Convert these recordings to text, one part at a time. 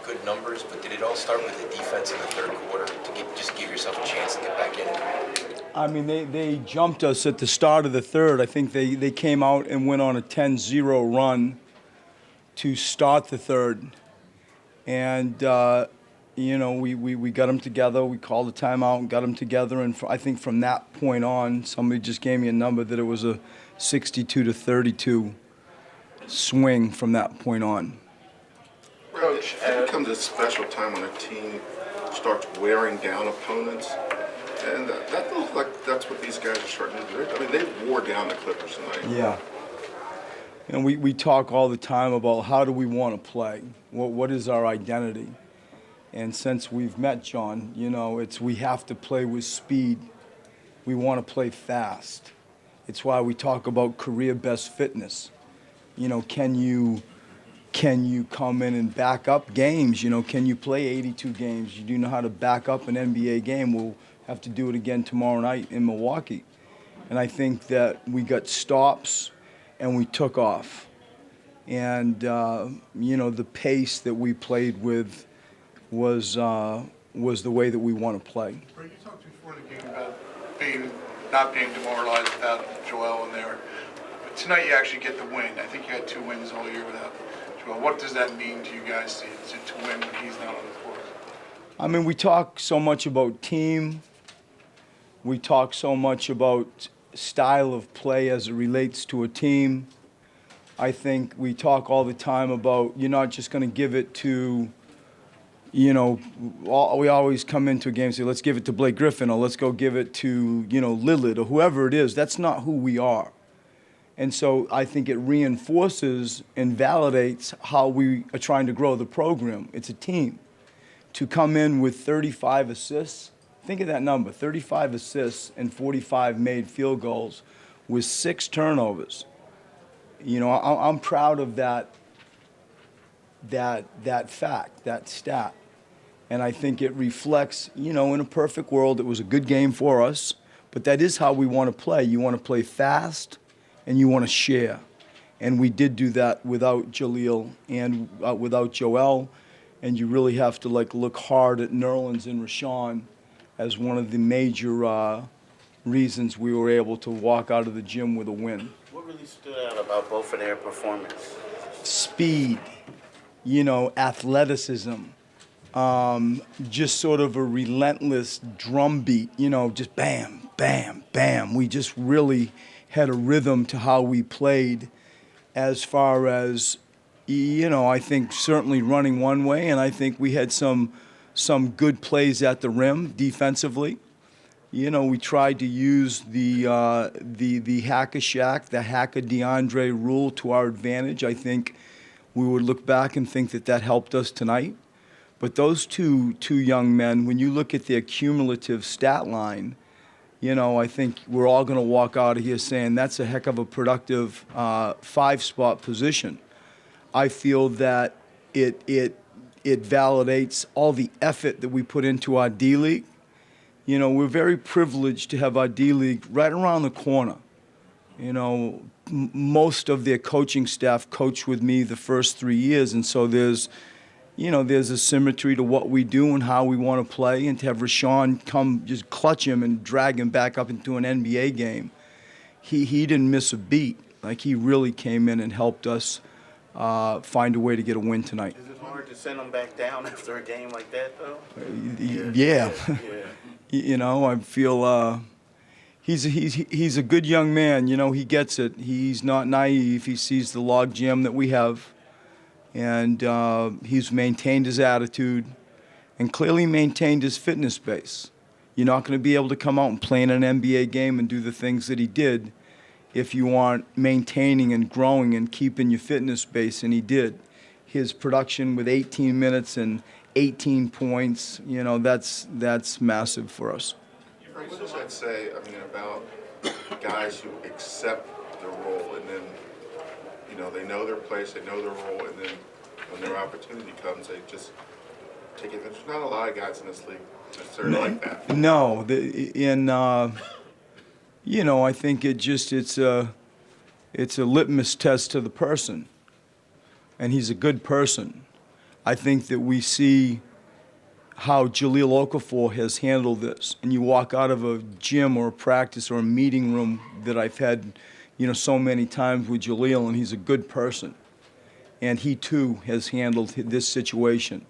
good numbers, but did it all start with the defense in the third quarter to just give yourself a chance to get back in it? I mean, they jumped us at the start of the third. I think they came out and went on a 10-0 run to start the third. And, we got them together. We called a timeout and got them together. And I think from that point on, somebody just gave me a number that it was a 62-32 swing from that point on. Coach, it comes a special time when a team starts wearing down opponents. And that looks like that's what these guys are starting to do. I mean, they wore down the Clippers tonight. Yeah. And we talk all the time about how do we want to play? What is our identity? And since we've met, John, we have to play with speed. We want to play fast. It's why we talk about career best fitness. Can you come in and back up games? Can you play 82 games? You do know how to back up an NBA game. We'll have to do it again tomorrow night in Milwaukee. And I think that we got stops and we took off. And, the pace that we played with was the way that we want to play. Brett, you talked before the game about not being demoralized without Joel in there. But tonight you actually get the win. I think you had 2 wins all year without Joel. What does that mean to you guys to win when he's not on the court? I mean, we talk so much about team. We talk so much about style of play as it relates to a team. I think we talk all the time about you're not just going to give it to, we always come into a game and say, let's give it to Blake Griffin or let's go give it to, Lillard or whoever it is. That's not who we are. And so I think it reinforces and validates how we are trying to grow the program. It's a team. To come in with 35 assists, think of that number, 35 assists and 45 made field goals with 6 turnovers. I'm proud of that fact, that stat. And I think it reflects, in a perfect world, it was a good game for us, but that is how we want to play. You want to play fast and you want to share. And we did do that without Jaleel and without Joel. And you really have to look hard at Nerlens and Rashawn as one of the major reasons we were able to walk out of the gym with a win. What really stood out about both of their performance? Speed, athleticism, just sort of a relentless drumbeat, just bam, bam, bam. We just really had a rhythm to how we played as far as, I think certainly running one way, and I think we had some good plays at the rim defensively. We tried to use the hack-a-Shaq, the hack-a-DeAndre rule to our advantage. I think we would look back and think that helped us tonight. But those two young men, when you look at their cumulative stat line, I think we're all going to walk out of here saying that's a heck of a productive 5-spot position. I feel that it validates all the effort that we put into our D-League. We're very privileged to have our D-League right around the corner. Most of their coaching staff coached with me the first 3 years, and so there's a symmetry to what we do and how we want to play, and to have Rashawn come just clutch him and drag him back up into an NBA game. He didn't miss a beat. He really came in and helped us find a way to get a win tonight. Is it hard to send him back down after a game like that, though? Yeah. I feel he's a good young man. He gets it. He's not naive. He sees the log jam that we have, and he's maintained his attitude and clearly maintained his fitness base. You're not going to be able to come out and play in an NBA game and do the things that he did if you aren't maintaining and growing and keeping your fitness base, and he did. His production with 18 minutes and 18 points, that's massive for us. What does that say, about guys who accept the role and then, they know their place, they know their role, and then when their opportunity comes, they just take it. There's not a lot of guys in this league necessarily like that. No, I think it's a litmus test to the person, and he's a good person. I think that we see how Jahlil Okafor has handled this. And you walk out of a gym or a practice or a meeting room that I've had, so many times with Jahlil, and he's a good person. And he, too, has handled this situation.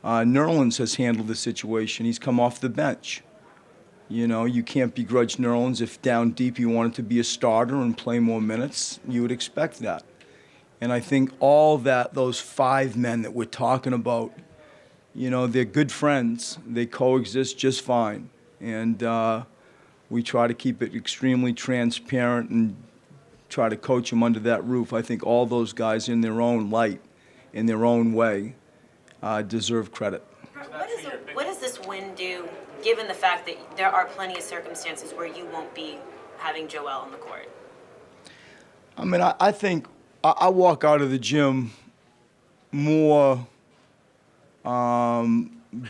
Nerlens has handled the situation. He's come off the bench. You can't begrudge Nerlens if down deep you wanted to be a starter and play more minutes. You would expect that. And I think all that, those 5 men that we're talking about, they're good friends. They coexist just fine. And we try to keep it extremely transparent and try to coach them under that roof. I think all those guys in their own light, in their own way, deserve credit. What does this win do, given the fact that there are plenty of circumstances where you won't be having Joel on the court? I mean, I think I walk out of the gym more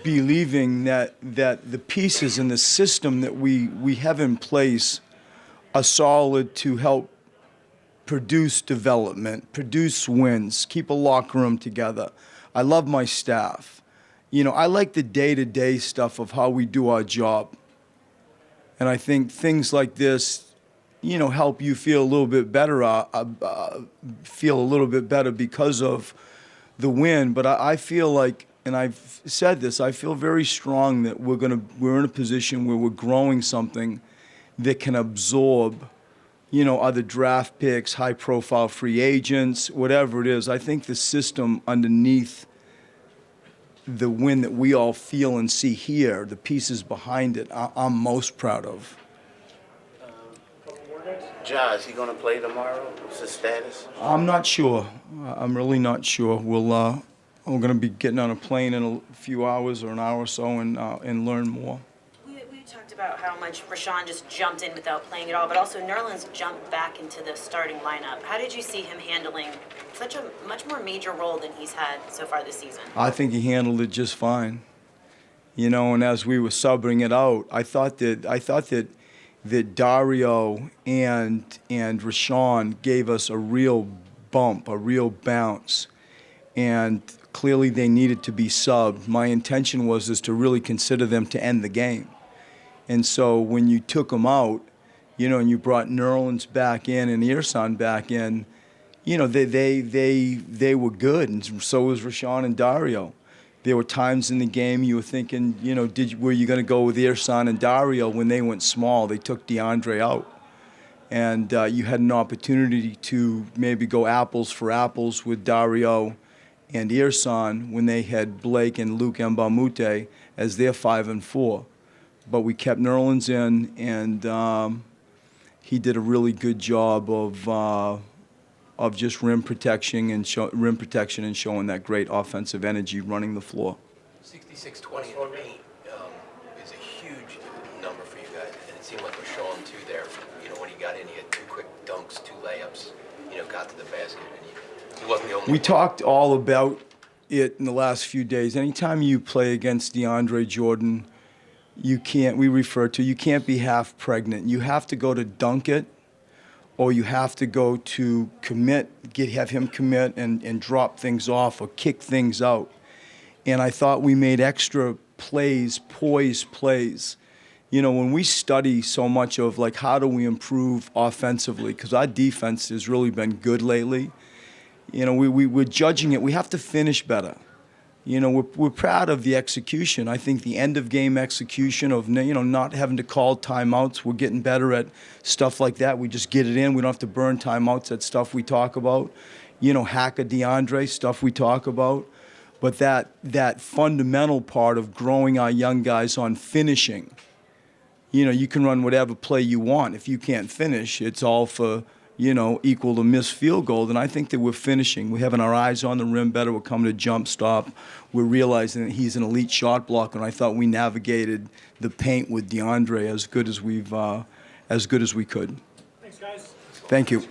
believing that the pieces in the system that we have in place are solid to help produce development, produce wins, keep a locker room together. I love my staff. I like the day-to-day stuff of how we do our job. And I think things like this, help you feel a little bit better, because of the win. But I feel like, and I've said this, I feel very strong that we're in a position where we're growing something that can absorb, other draft picks, high-profile free agents, whatever it is. I think the system underneath the win that we all feel and see here, the pieces behind it, I'm most proud of. Ja, is he going to play tomorrow? What's his status? I'm not sure. I'm really not sure. We're going to be getting on a plane in a few hours or an hour or so and learn more. We talked about how much Rashawn just jumped in without playing at all, but also Nerlens jumped back into the starting lineup. How did you see him handling such a much more major role than he's had so far this season? I think he handled it just fine. And as we were subbing it out, I thought that Dario and Rashawn gave us a real bump, a real bounce. And clearly they needed to be subbed. My intention was to really consider them to end the game. And so when you took them out, and you brought Nerlens back in and Ersan back in, they were good, and so was Rashawn and Dario. There were times in the game you were thinking, were you going to go with Ersan and Dario when they went small? They took DeAndre out. And you had an opportunity to maybe go apples for apples with Dario and Ersan when they had Blake and Luke Mbamute as their 5 and 4. But we kept Nerlens in, and he did a really good job of just rim protection and showing that great offensive energy running the floor. 66-20 in the paint is a huge number for you guys, and it seemed like Rashawn too there. When he got in, he had 2 quick dunks, 2 layups. Got to the basket, and he wasn't the only. We talked all about it in the last few days. Anytime you play against DeAndre Jordan, you can't be half pregnant. You have to go to dunk it, or you have to go to have him commit and drop things off or kick things out. And I thought we made extra plays, poised plays. When we study so much of how do we improve offensively, because our defense has really been good lately. We're judging it. We have to finish better. We're proud of the execution. I think the end of game execution of not having to call timeouts. We're getting better at stuff like that. We just get it in. We don't have to burn timeouts. That stuff we talk about. Hack a DeAndre stuff we talk about. But that fundamental part of growing our young guys on finishing. You can run whatever play you want. If you can't finish, it's all for equal to missed field goal. And I think that we're finishing. We're having our eyes on the rim better. We're coming to jump stop. We're realizing that he's an elite shot blocker. And I thought we navigated the paint with DeAndre as good as we could. Thanks, guys. Thank you.